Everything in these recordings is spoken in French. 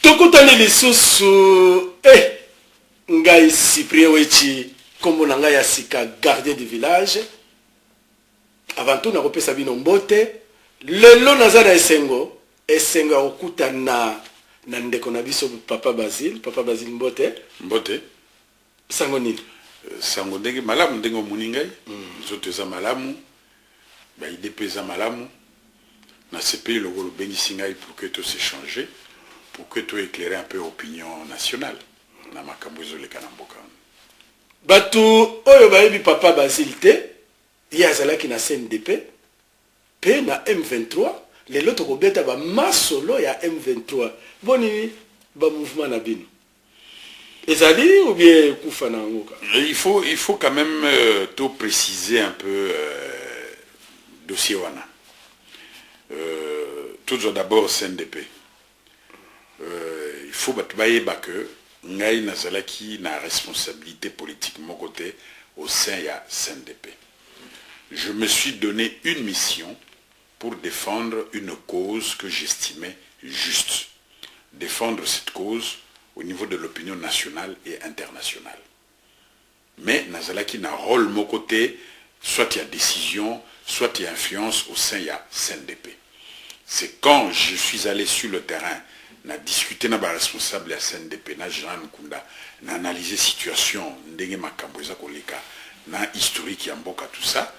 tokutani lisusu ngai Cyprien Wechi kombo na ngai ya sika gardien du village avant tout nakopesa bino mbote lelo naza na esengo ya kokutana na ndeko na biso papa Basile mbote sango nini sango ndenge malamu ndenge omoni ngai nzoto eza malamu baide mpe eza malamu nasepeli loko lobengisi ngai pour que s'échanger, pour que tu éclairer un peu l'opinion nationale na makambo ezoleka na mboka batu oyo bayebi papa Basile te ye azalaki na CNDP pe na M23 lelo tokobeta ba masolo ya M23 boni ba mouvement na bino ezali ou bien kufa na ngoka. Il faut quand même tout préciser un peu dossier wana. Tout d'abord CNDP. Il faut battre que ngai nazalaki na responsabilité politique mon côté au sein ya CNDP. Je me suis donné une mission pour défendre une cause que j'estimais juste. Défendre cette cause au niveau de l'opinion nationale et internationale. Mais nazalaki na rôle mon côté, soit il y a décision, soit il y a influence au sein de la CNDP. C'est quand je suis allé sur le terrain, na discuté na ba responsable ya CNDP, na Jean Nkunda, na analyser situation, ndenge makambo eza koleka, na historique ya mboka tout ça,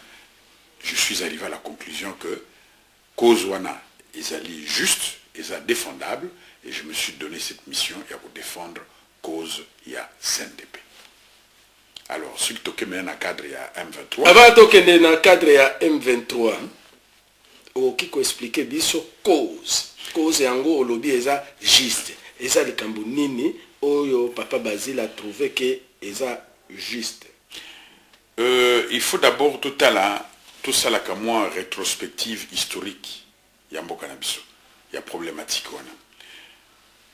je suis arrivé à la conclusion que cause wana ezali juste, eza défendable, et je me suis donné cette mission pour défendre cause ya CNDP. Alors, ce qui est dans le cadre ya M23. Avant de dans le cadre ya M23, qui peut expliquer biso cause. Cause yango olobi eza juste. Eza likambo nini oyo papa Basile a trouvé que eza juste. Il faut d'abord tout ça là comme moi rétrospective historique ya mboka na biso. Ya problématique wana.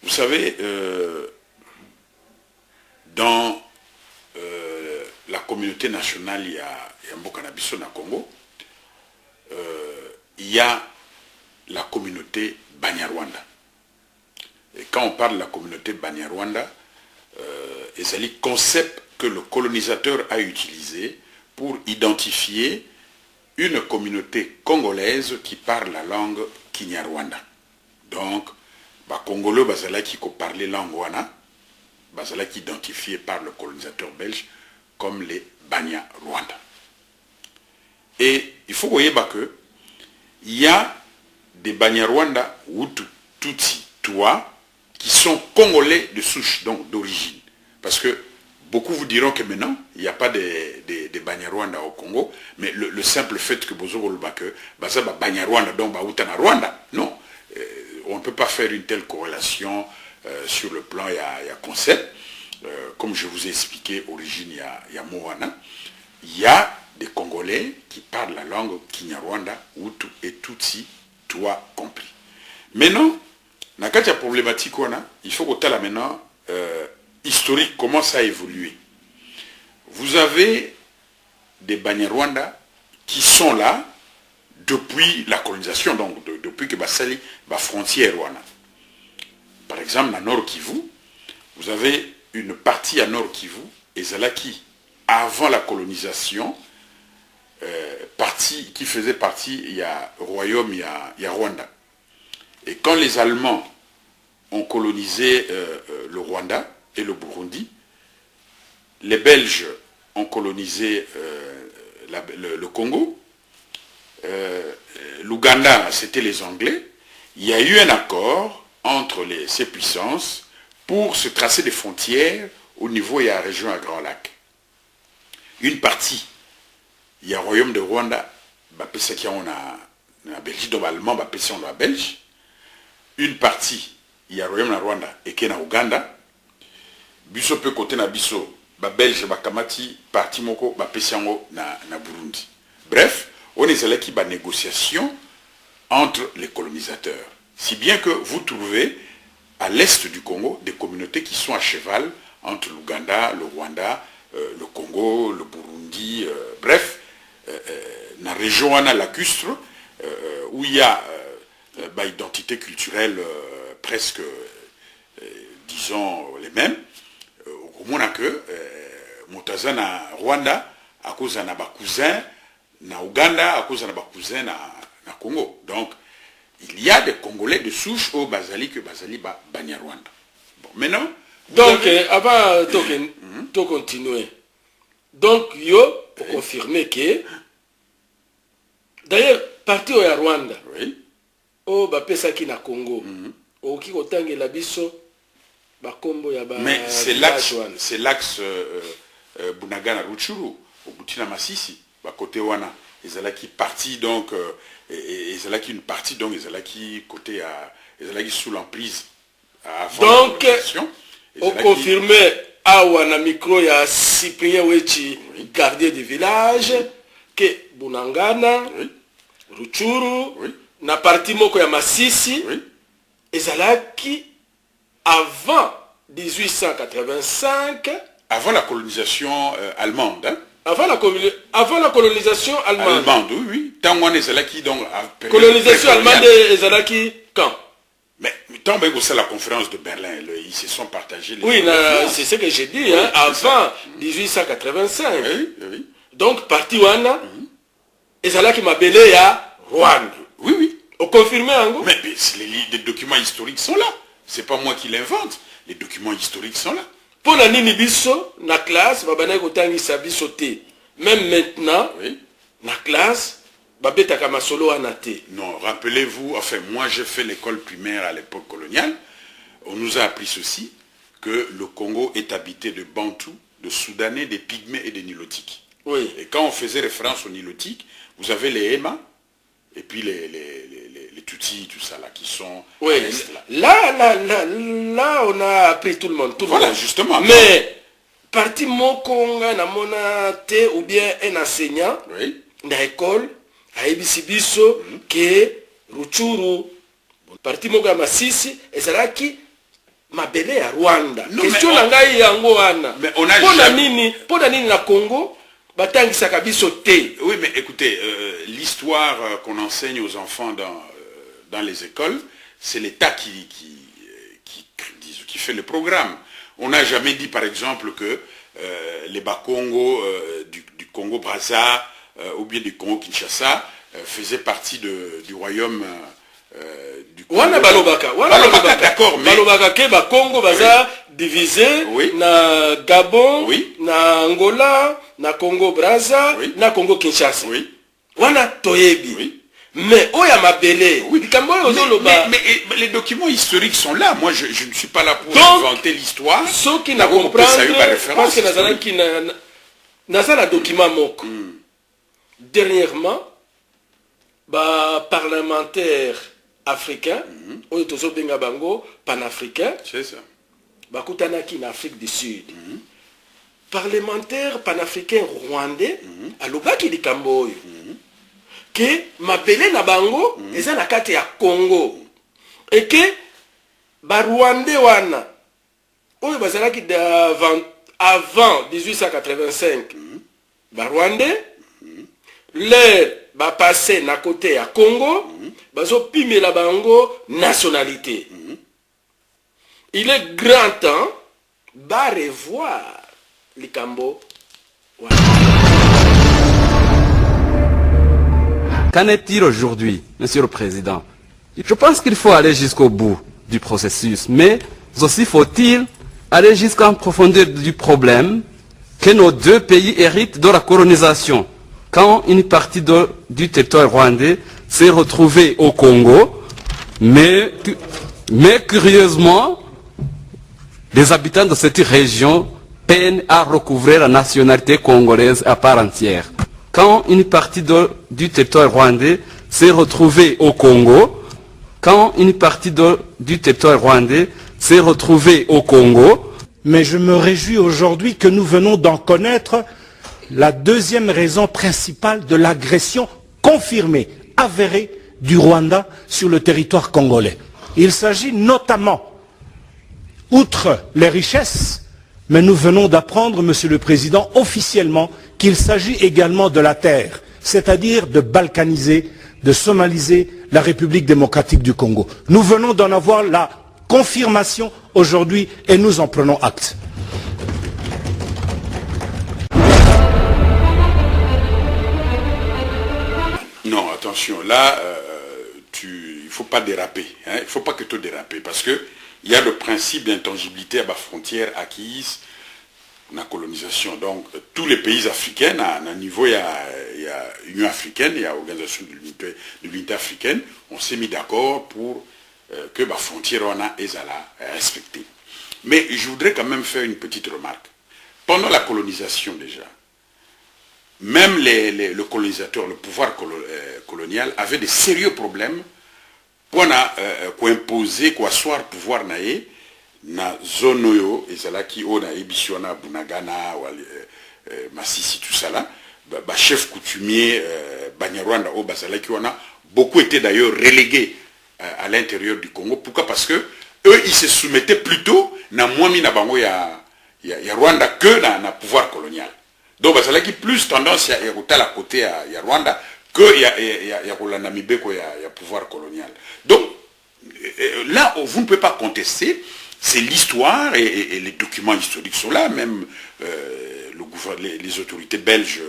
Vous savez, dans la communauté nationale, il y a Mboka na biso na Congo, il y a la communauté Banyarwanda. Et quand on parle de la communauté Banyarwanda, c'est le concept que le colonisateur a utilisé pour identifier une communauté congolaise qui parle la langue Kinyarwanda. Donc, les Congolais qui parlaient langue wana, qui identifiés par le colonisateur belge comme les Banyarwanda. Et il faut voir que il y a des Banyarwanda Hutu, Tutsi, Twa qui sont congolais de souche, donc d'origine. Parce que beaucoup vous diront que maintenant, il n'y a pas des Banyarwanda au Congo, mais le simple fait que Bozo Golba que Banyarwanda, donc Baoutana Rwanda, non. On ne peut pas faire une telle corrélation sur le plan, il y a concept. Comme je vous ai expliqué, origine, il y a Moana. Il y a des Congolais qui parlent la langue Kinyarwanda, Hutu et Tutsi, toi compris. Maintenant, dans le cas de la problématique, il faut que là maintenant, historique, comment ça a évolué. Vous avez des Banyarwanda qui sont là depuis la colonisation, donc depuis que Basali, la frontière wana. Par exemple, à Nord Kivu, vous avez une partie à Nord Kivu, et Zalaki, avant la colonisation, qui faisait partie, il y a royaume, il y a Rwanda. Et quand les Allemands ont colonisé le Rwanda et le Burundi, les Belges ont colonisé le Congo, l'Ouganda, c'était les Anglais. Il y a eu un accord entre ces puissances pour se tracer des frontières au niveau de la région à Grand Lac. Une partie, il y a le royaume de Rwanda, qui on a la Belgique, donc allemand, on a Belge. Une partie, il y a le royaume de Rwanda et qui est en Ouganda. Biso peut côté na biso, Belge, Kamati, parti moko, na Burundi. Bref, on est allé qui va négociation entre les colonisateurs. Si bien que vous trouvez à l'est du Congo des communautés qui sont à cheval entre l'Ouganda, le Rwanda, le Congo, le Burundi, bref, dans la région lacustre, où il y a identité culturelle presque disons, les mêmes. Au moins que Moutaza na Rwanda, à cause d'un cousin, na Ouganda, à cause d'un cousin na Congo. Donc, il y a des Congolais de souche au Bazali que Bazali Banyarwanda. Bon, maintenant... Donc, avant de continuer, donc, pour confirmer que, d'ailleurs, parti au Rwanda, oui. Au Bapesaki na Congo, au Kikotange la biso, mais c'est l'axe Bunagana Rutshuru, au Boutina Massisi, côté Wana. Ezalaki parti donc, Ezalaki une partie donc, Ezalaki côté à, Ezalaki sous l'emprise. Donc, on confirme Awana micro ya Cyprien Wechi, gardien du village, que Bunangana, Rutshuru, na parti moko ya Massisi, Ezalaki avant 1885. Avant la colonisation allemande. Hein? Avant la colonisation allemande. Oui. Tant Ezalaki donc. Colonisation allemande Ezalaki quand? Mais tant que c'est la conférence de Berlin, ils se sont partagés. Oui, c'est ce que j'ai dit, hein, avant 1885. Oui. Donc, parti Wana, Ezalaki Mabele ya Rwanda. Oui. On confirme Ango? Mais les documents historiques sont là. C'est pas moi qui l'invente. Les documents historiques sont là. Pour la nini biso, na classe, babana kotangi sabiso te. Même maintenant, na classe, babeta kamasolo anate. Non, rappelez-vous, enfin, moi j'ai fait l'école primaire à l'époque coloniale. On nous a appris ceci, que le Congo est habité de Bantous, de Soudanais, des Pygmées et des Nilotiques. Oui. Et quand on faisait référence aux Nilotiques, vous avez les Hema, et puis les Tutsis, tout ça là, qui sont... Oui, là, on a appris tout le monde. Voilà, justement. Mais, parti mokonga na mona te, ou bien un enseignant, na école, à Ebisibiso, que Rutshuru, parti mokonga Masisi, et c'est là qui mabele à Rwanda. Question nangai yango wana. Mais on a Pona nini na Congo, batangi sakabiso te. Oui, mais écoutez, l'histoire qu'on enseigne aux enfants dans les écoles, c'est l'État qui fait le programme. On n'a jamais dit, par exemple, que les Bas-Congo du Congo-Brazza ou bien du Congo-Kinshasa faisaient partie du royaume du Congo. Wana balobaka, d'accord, mais... Balobaka ke Bas-Congo Brazza divisé na Gabon, na Angola, na Congo-Brazza, na Congo-Kinshasa. Wana toyebi. Mais oya mabele. Mais les documents historiques sont là. Moi, je ne suis pas là pour inventer l'histoire. Ceux qui n'a comprendre, parce que nazala document moko. Dernièrement, parlementaire africain, oyo tozo benga bango panafricain. C'est ça. Bakutanaki en Afrique du Sud. Parlementaire panafricain rwandais, alobaki likambo oyo. Que mabele na bango eza na kati ya Congo et que ba Rwandais wana oyo bazalaki avant 1885 ba Rwandais leur ba passé na côté ya Congo bazo pimela bango nationalité. Il est grand temps ba revoir likambo wana. Qu'en est-il aujourd'hui, Monsieur le Président? Je pense qu'il faut aller jusqu'au bout du processus, mais aussi faut-il aller jusqu'en profondeur du problème que nos deux pays héritent de la colonisation. Quand une partie du territoire rwandais s'est retrouvée au Congo, mais curieusement, les habitants de cette région peinent à recouvrer la nationalité congolaise à part entière. Quand une partie du territoire rwandais s'est retrouvée au Congo, Mais je me réjouis aujourd'hui que nous venons d'en connaître la deuxième raison principale de l'agression confirmée, avérée du Rwanda sur le territoire congolais. Il s'agit notamment, outre les richesses, mais nous venons d'apprendre, Monsieur le Président, officiellement, qu'il s'agit également de la terre, c'est-à-dire de balkaniser, de somaliser la République démocratique du Congo. Nous venons d'en avoir la confirmation aujourd'hui et nous en prenons acte. Non, attention, là, il ne faut pas déraper. Hein, il ne faut pas que tu dérapes. Parce qu'il y a le principe d'intangibilité à la frontière acquise la colonisation. Donc, tous les pays africains, à un niveau, il y a Union africaine, il y a Organisation de l'unité africaine, on s'est mis d'accord pour que la frontière est respectée. Mais je voudrais quand même faire une petite remarque. Pendant la colonisation déjà, même le colonisateur, le pouvoir colonial avait de sérieux problèmes pour imposer, pour asseoir le pouvoir naé na zone oyo ezalaki o na ebisiona Bunagana Masisi tout ça là chef coutumier Banyarwanda o bazalaki wana beaucoup étaient d'ailleurs relégués à l'intérieur du Congo. Pourquoi? Parce que eux ils se soumettaient plutôt na mwami na bango ya Rwanda que na pouvoir colonial. Donc bazalaki plus tendance ya kotala côté ya Rwanda que ya kolanda mibeko ya pouvoir colonial. Donc là vous ne pouvez pas contester. C'est l'histoire et les documents historiques sont là, même les autorités belges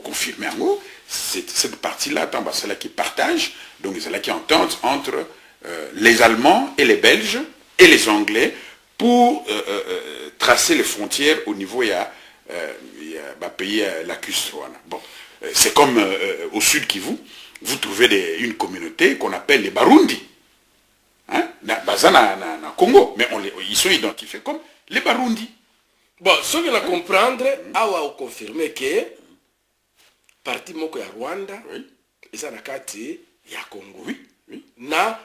confirment cette partie-là, tant celle qui partage, donc celle qui entente entre les Allemands et les Belges et les Anglais pour tracer les frontières au niveau il y a pays la Custroana. Bon, c'est comme au sud Kivu, vous trouvez une communauté qu'on appelle les Barundi. Hein? Na Congo, mais ils sont identifiés comme les Barundi. Bon, ce que nous comprendre, awa ou confirmer que parti moko ya Rwanda, et ça na kati ya Congo. Oui, oui. Na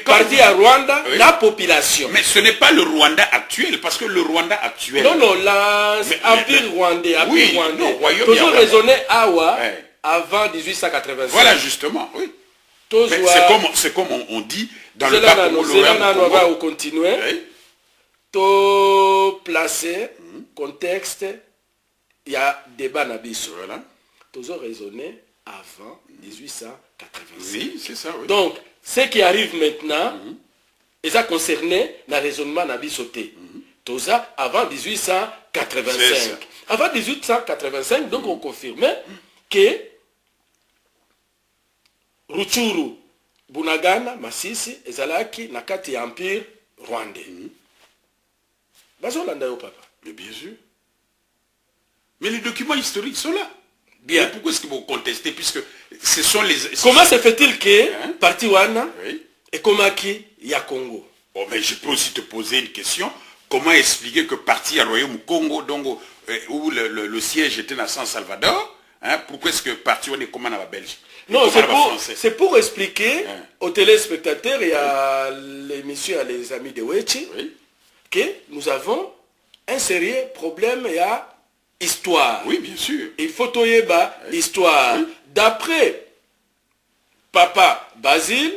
parti ya Rwanda, oui. La population. Mais ce n'est pas le Rwanda actuel, parce que le Rwanda actuel. Non, l'Empire rwandais, oui, rwandais. Toujours raisonné awa avant 1885. Voilà justement, oui. C'est comme on dit dans le cas Congo. On continue. To placer contexte, il y a débat nabiso. Voilà. Toujours raisonné avant 1885. Oui, c'est ça. Oui. Donc, ce qui arrive maintenant, ils ont concerné le raisonnement nabiso. Toujours avant 1885. Avant 1885, donc on confirmait que Rutshuru, Bunagana, Masisi, ezalaki na kati ya empire rwandais. Bazolanda yo papa. Mais bien sûr. Mais les documents historiques sont là. Bien. Mais pourquoi est-ce que vous contestez puisque ce sont les... Comment se fait-il que parti wana et komaki ya Congo? Bon, mais je peux aussi te poser une question. Comment expliquer que parti à Royaume Congo, donc, où le siège était dans San Salvador, pourquoi est-ce que parti wana est comme à la Belgique? Non, c'est pour expliquer aux téléspectateurs et à les messieurs et les amis de Wechi que nous avons un sérieux problème et à histoire. Oui, bien sûr. Il faut toyer l'histoire. D'après Papa Basile,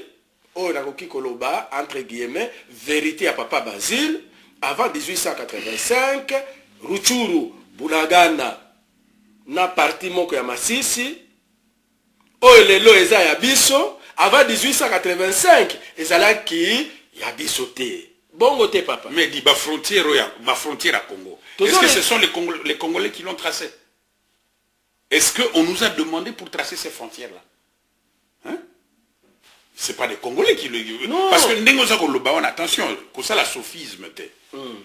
entre guillemets, vérité à Papa Basile, avant 1885, Rutshuru, Bunagana, na parti moko ya Masisi, lelo eza ya biso, avant 1885, ezalaki ya biso te. Bongo te papa. Mais dit ma frontière à Congo. Est-ce que ce sont les Congolais qui l'ont tracé? Est-ce qu'on nous a demandé pour tracer ces frontières-là? Hein? C'est pas des Congolais qui le... Non. Parce que Ndengoza Kolobawana, attention, comme ça la sophisme te.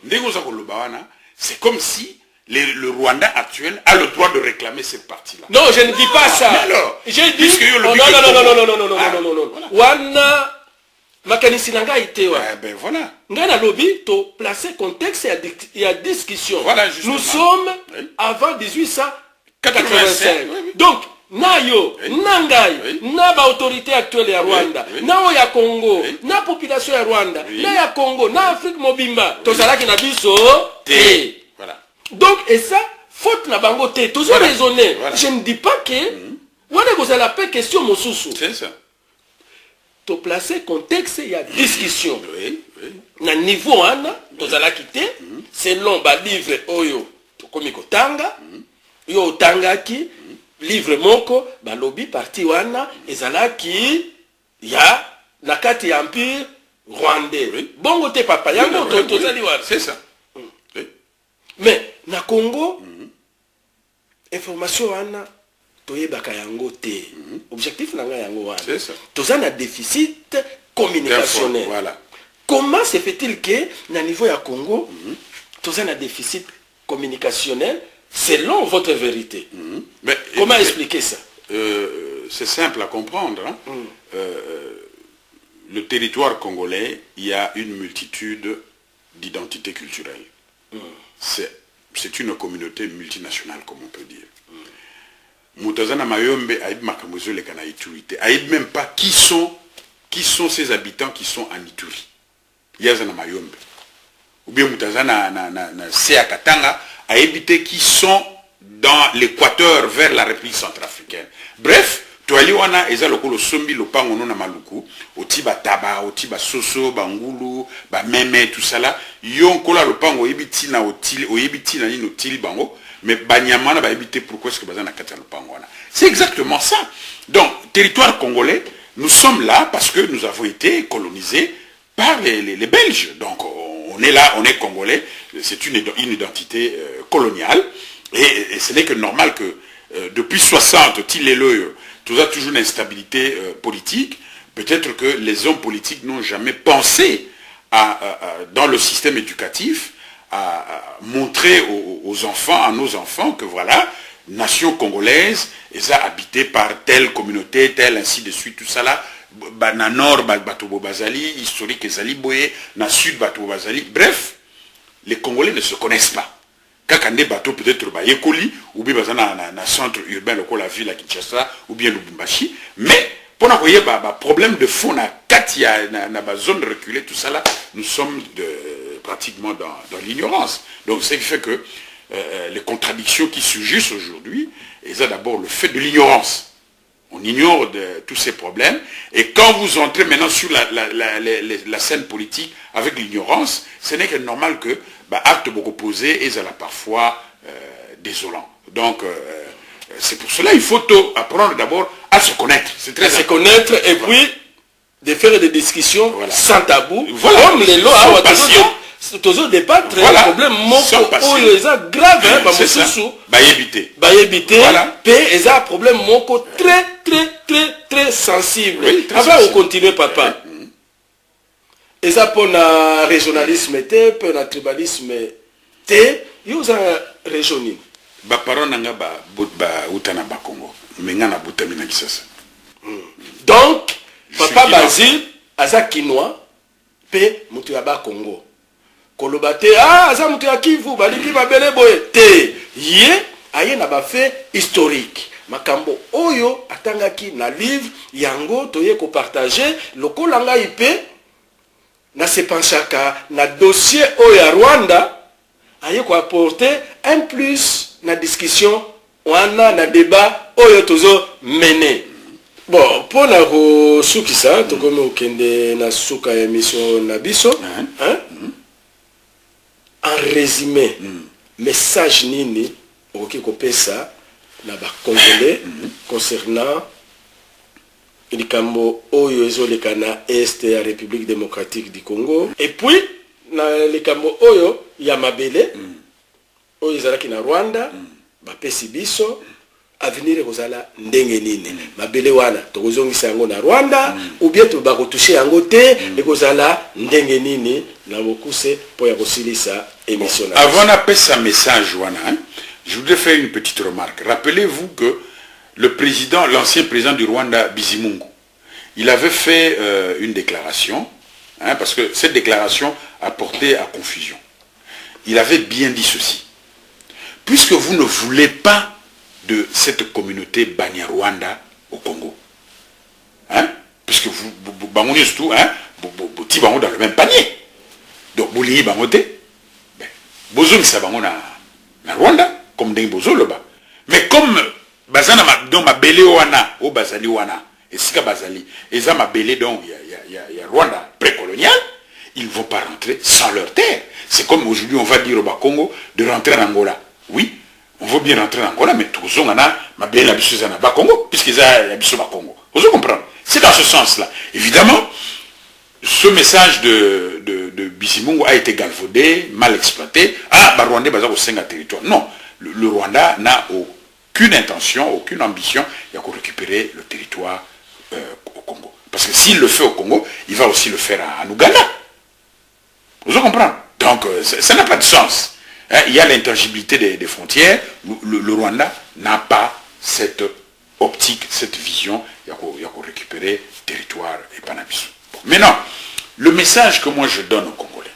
Ndengoza Kolobawana, c'est comme si le Rwanda actuel a le droit de réclamer cette partie-là. Non, je ne dis pas ça. Mais alors, j'ai dit... Non. Wana... Makanisi nanga itewa. Ben voilà. Ngana lobby to placer contexte et à discussion. Voilà, justement. Nous sommes avant 1885. Oui. Donc, nayo, nangai, na ba autorité actuelle ya Rwanda, na ya Congo, na population ya Rwanda, na ya Congo, na Afrique mobimba, to salaki na biso te. Voilà. Donc, et ça, faute na bango te. Toujours raisonner. Voilà. Je ne dis pas que, wana kozala pe question mosusu. C'est ça. To placer contexte et à discussion. Na niveau ana, tozala kite, selon ba livre oyo, tokomi kotanga, yo otangaki, livre moko, ba lobby parti wana, ezala ki, ya, nakati ya empire, rwandais. Oui. Bongo te papa, yango tozali wana. C'est ça. Oui. Mais na Congo, information wana toyebaka yango te. Objectif nanga yango wana. C'est ça. Tozana un déficit communicationnel. Voilà. Comment se fait-il que na niveau ya Congo, tozana un déficit communicationnel selon votre vérité? Mais, comment expliquer ça? C'est simple à comprendre. Hein. Le territoire congolais, il y a une multitude d'identités culturelles. C'est une communauté multinationale, comme on peut dire. Moutazana Mayombe aïb makamozo le kana Ituri. Aïb même pas qui sont ces habitants qui sont en Ituri. Yazana Mayombe. Ou bien Moutazana na Sea Katanga aïbité qui sont dans l'équateur vers la République centrafricaine. Bref, toali wana eza lokolo sombi lopango no na maluku, otiba taba, otiba soso, bangulu, ba meme tout ça là, yon kola lopango yebiti na otili, oyebiti na ni otili bango, mais banyamana ba yebite pourquoi est-ce que bazana kata lopango wana. C'est exactement ça. Donc, territoire congolais, nous sommes là parce que nous avons été colonisés par les Belges. Donc, on est là, on est congolais, c'est une identité coloniale. Et ce n'est que normal que depuis 60, tout a toujours une instabilité politique. Peut-être que les hommes politiques n'ont jamais pensé dans le système éducatif à montrer aux enfants, à nos enfants, que voilà, nation congolaise, est habitée par telle communauté, telle, ainsi de suite, tout ça là. Na nord, Batobo Bazali, historique Ezali Boye, na sud, Batobo Bazali. Bref, les Congolais ne se connaissent pas. Kakande bateau peut-être Yekoli, ou bien dans centre urbain, la ville à Kinshasa, ou bien Lubumbashi. Mais, pour nous voyez, problème de fond, na Katia, na zone reculée, tout ça là, nous sommes pratiquement dans l'ignorance. Donc, c'est ce qui fait que les contradictions qui surgissent aujourd'hui, c'est d'abord le fait de l'ignorance. On ignore tous ces problèmes. Et quand vous entrez maintenant sur la scène politique avec l'ignorance, ce n'est que normal que acte beaucoup posé et ça parfois désolant. Donc, c'est pour cela qu'il faut apprendre d'abord à se connaître. C'est très important. Se connaître et puis de faire des discussions sans tabou. Voilà. Comme les lois sans passion. Toujours débattre voilà. problème grave éviter un problème très sensible. Oui, avant on continue papa et ça pour le régionalisme pour le tribalisme vous avez régional parole nanga utana Congo menga na buta mina kisasa. Donc papa Basile aza kinois pe mutu ya ba Congo kolobate aza mutu ya Kivu baliki babele boye te ye aye na ba fait historique makambo oyo atangaki na livre yango toye ko partager lokola ngai pe na se penchaka na dossier oyo ya Rwanda aye ko apporter un plus na discussion wana na débat oyo tozo mener. Bon, pour la sukisa to comme okende na suka ya émission na biso en résumé message nini okoki kopesa na ba congolais concernant likambo oyo ezoleka na est ya République démocratique du Congo et puis na likambo oyo ya mabele oyo ezalaki na Rwanda bapesi biso avenir kozala ndenge nini mabele wana tokozongisa yango na Rwanda ou bien to bakotoucher yango te ekozala ndenge nini na bokuse po ya kosilisa émission. Avant d'appeler un message wana, je voudrais faire une petite remarque. Rappelez-vous que le président, l'ancien président du Rwanda, Bizimungu, il avait fait une déclaration, parce que cette déclaration a porté à confusion. Il avait bien dit ceci. Puisque vous ne voulez pas de cette communauté Banyarwanda au Congo, puisque vous bangonnez tout, vous dans le même panier. Donc vous liez bangoté, bozong sa bango na Rwanda comme des bozoloba. Mais comme bazana donc ma belé wana au bazali wana et sika bazali et ça ma belé donc il y a Rwanda précolonial, ils ne vont pas rentrer sans leur terre. C'est comme aujourd'hui on va dire au Congo de rentrer en Angola. Oui, on veut bien rentrer en Angola, mais tout le monde a ma belé la biso na Congo puisqu'ils a la biso Congo. Vous comprenez? C'est dans ce sens-là. Évidemment, ce message de Bizimungu a été galvaudé, mal exploité. Ah, bah, Rwandais, bah, ça, au territoire. Non, le Rwanda n'a aucune intention, aucune ambition, il y a qu'à récupérer le territoire au Congo. Parce que s'il le fait au Congo, il va aussi le faire en Ouganda. Vous comprenez? Donc, ça n'a pas de sens. Hein, il y a l'intangibilité des frontières. Le Rwanda n'a pas cette optique, cette vision. Il y a qu'à récupérer le territoire et pas n'abusser. Bon. Maintenant, le message que moi je donne aux Congolais,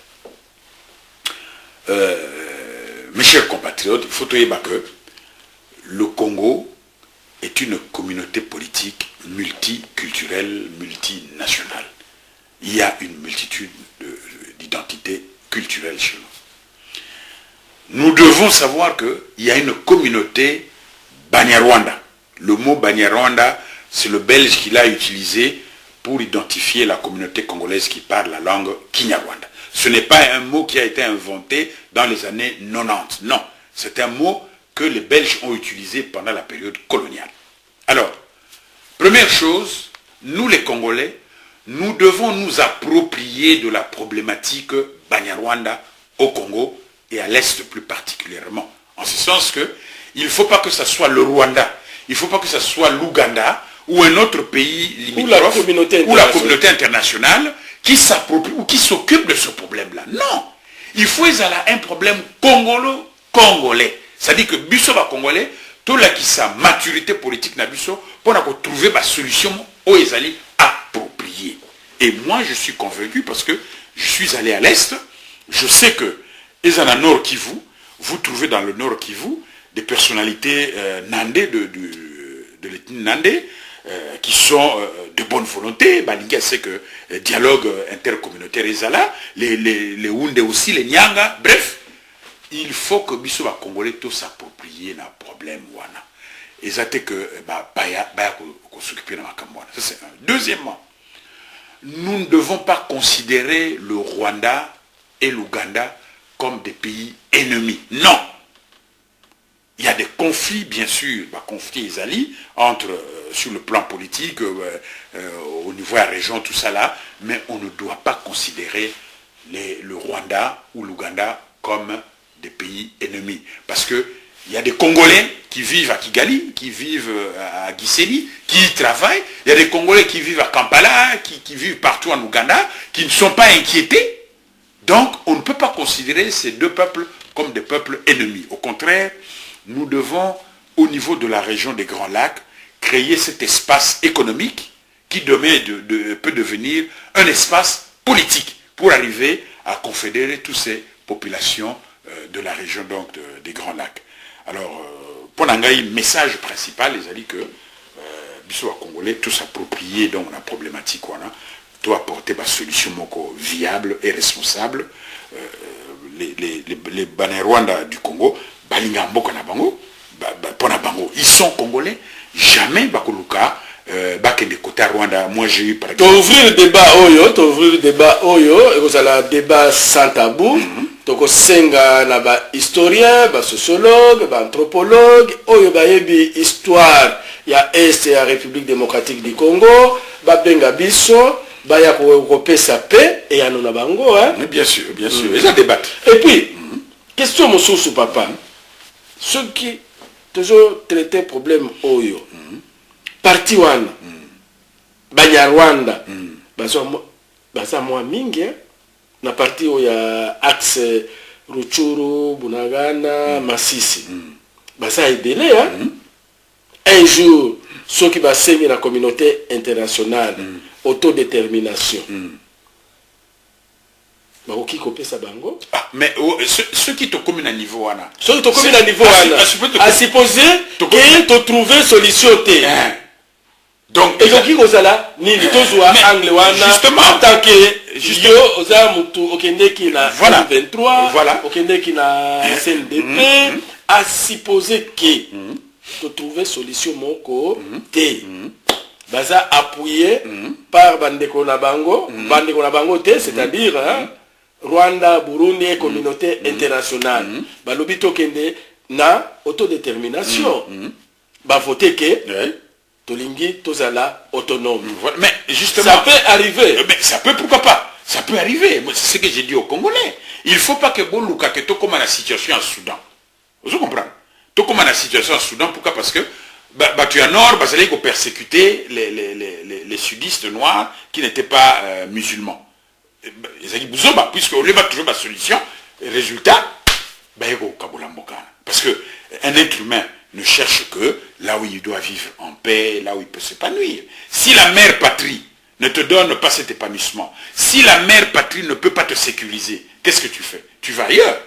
mes chers compatriotes, il faut dire que le Congo est une communauté politique multiculturelle, multinationale. Il y a une multitude d'identités culturelles chez nous. Nous devons savoir qu'il y a une communauté Banyarwanda. Le mot Banyarwanda, c'est le Belge qui l'a utilisé pour identifier la communauté congolaise qui parle la langue Kinyarwanda. Ce n'est pas un mot qui a été inventé dans les années 90. Non, c'est un mot que les Belges ont utilisé pendant la période coloniale. Alors, première chose, nous les Congolais, nous devons nous approprier de la problématique Banyarwanda au Congo et à l'Est plus particulièrement. En ce sens que il ne faut pas que ce soit le Rwanda, il ne faut pas que ce soit l'Ouganda ou un autre pays limitrophe ou la communauté internationale qui s'approprie ou qui s'occupe de ce problème-là. Non, il faut un problème congolais. C'est-à-dire que Bisso va congolais, tout là qui sa maturité politique na Bisso pour trouver ma solution aux Ezali appropriée. Et moi je suis convaincu parce que je suis allé à l'Est, je sais que Ezana Nord Kivu, vous trouvez dans le Nord Kivu des personnalités nandées de l'ethnie nandée qui sont de bonne volonté. Balinga sait que dialogue intercommunautaire est là, les Houndé aussi, les Nyanga, bref. Il faut que Bisso va Congolais tout s'approprier dans le problème wana. Et ça c'est que qu'on s'occupe de ma Kamwana. Ça c'est un. Deuxièmement, nous ne devons pas considérer le Rwanda et l'Ouganda comme des pays ennemis. Non. Il y a des conflits, bien sûr, conflits Ezali, entre, sur le plan politique, au niveau de la région, tout ça là, mais on ne doit pas considérer le Rwanda ou l'Ouganda comme des pays ennemis. Parce que il y a des Congolais qui vivent à Kigali, qui vivent à Gisenyi, qui y travaillent. Il y a des Congolais qui vivent à Kampala, qui vivent partout en Ouganda, qui ne sont pas inquiétés. Donc, on ne peut pas considérer ces deux peuples comme des peuples ennemis. Au contraire, nous devons, au niveau de la région des Grands Lacs, créer cet espace économique qui demain peut devenir un espace politique pour arriver à confédérer toutes ces populations de la région donc des Grands Lacs. Alors, pour le message principal, les alliés que Bisso à Congolais, tout s'approprier donc la problématique, doit apporter des solutions viables et responsables. Les Banyarwanda du Congo, Balingambo Kanabango, Ponabango, ils sont Congolais, jamais Bakoluka, Bakende Kota Rwanda. Moi j'ai eu par exemple. T'ouvrir le débat Oyo, et vous avez un débat sans tabou. Donc senga na ba historien, ba sociologue, ba anthropologue, oyo ba yebi histoire ya Est ya République démocratique du Congo, ba benga biso, ba ya ko pesa paix et ya nona bango hein. Mais bien sûr, ils ont débattu. Et puis question mosusu papa. Ceux qui toujours traiter problème oyo. Parti wana. Banyarwanda. Baza moi mingi hein. Na parti où il y a axe Ruchuru, Bunagana, Massisi. Ça a aidé, hein? Un jour, ceux qui vont saigner la communauté internationale, autodétermination. Qui copie ça bango? Ah, mais ceux qui te communent à niveau wana. Ceux qui te communent à niveau wana. À supposer que tu trouves solution. Donc, et donc, vous allez ni justement en tant que yo oza mutu okende ki na 23 okende ki na CNDP à supposer que tu trouver solution moko te baza appuyé par bandeko na bango c'est-à-dire Rwanda, Burundi et communauté internationale balobi tokende na autodétermination ba voter que tolingi tozala autonome. Voilà. Mais justement... Ça peut arriver. Mais ça peut, pourquoi pas? Ça peut arriver. C'est ce que j'ai dit aux Congolais. Il ne faut pas que Boluka, que tout comme la situation en Soudan. Vous comprenez? Tout comme la situation en Soudan, pourquoi? Parce que tu es en nord, vous allez persécuter les sudistes noirs qui n'étaient pas musulmans. Puisque au lieu de trouver ma solution, résultat, parce qu'un être humain ne cherche que là où il doit vivre en paix, là où il peut s'épanouir. Si la mère patrie ne te donne pas cet épanouissement, si la mère patrie ne peut pas te sécuriser, qu'est-ce que tu fais? Tu vas ailleurs.